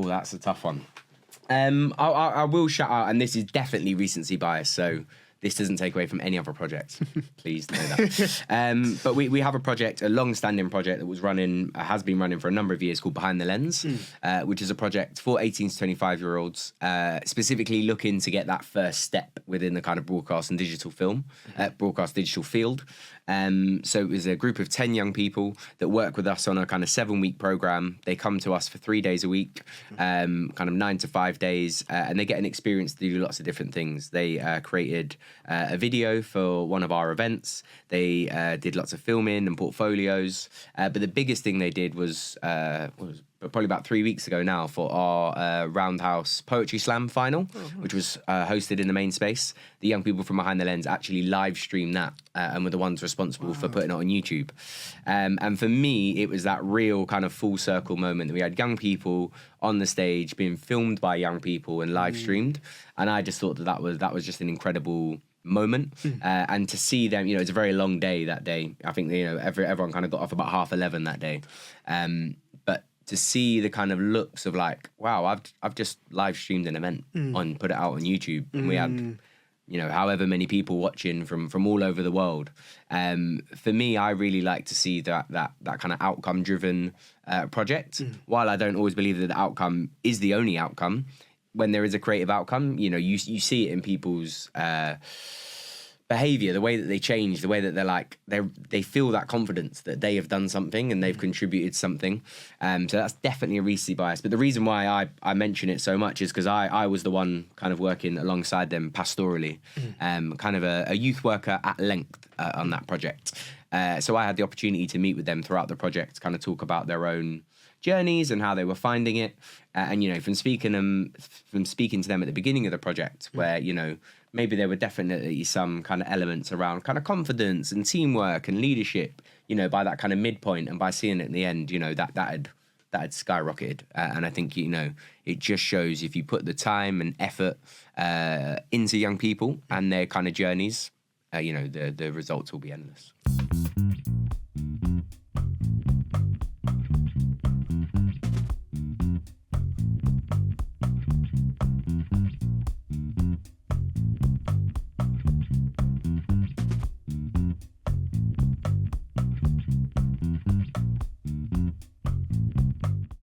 Oh, that's a tough one. I will shout out, and this is definitely recency bias, so this doesn't take away from any other projects. Please know that. But we have a project, a long-standing project that has been running for a number of years, called Behind the Lens, which is a project for 18 to 25-year-olds, specifically looking to get that first step within the kind of broadcast digital field. So it was a group of 10 young people that work with us on a kind of 7-week program. They come to us for 3 days a week, kind of 9 to 5 days, and they get an experience to do lots of different things. They created a video for one of our events. They did lots of filming and portfolios. But the biggest thing they did was probably about 3 weeks ago now, for our Roundhouse Poetry Slam final, which was hosted in the main space. The young people from Behind the Lens actually live streamed that and were the ones responsible for putting it on YouTube. And for me, it was that real kind of full circle moment that we had young people on the stage being filmed by young people and live streamed. And I just thought that was just an incredible moment. And to see them, it's a very long day that day. I think, everyone kind of got off about 11:30 that day. But to see the kind of looks of like, wow, I've just live streamed an event put it out on YouTube, and we had however many people watching from all over the world. For me, I really like to see that kind of outcome driven project. While I don't always believe that the outcome is the only outcome, when there is a creative outcome, you see it in people's behavior, the way that they change, the way that they feel that confidence that they have done something and they've contributed something. So that's definitely a recency bias. But the reason why I mention it so much is because I was the one kind of working alongside them pastorally, kind of a youth worker at length on that project. So I had the opportunity to meet with them throughout the project, kind of talk about their own journeys and how they were finding it. And from speaking to them at the beginning of the project, where maybe there were definitely some kind of elements around kind of confidence and teamwork and leadership, by that kind of midpoint, and by seeing it in the end, that had skyrocketed. And I think, it just shows, if you put the time and effort into young people and their kind of journeys, the results will be endless.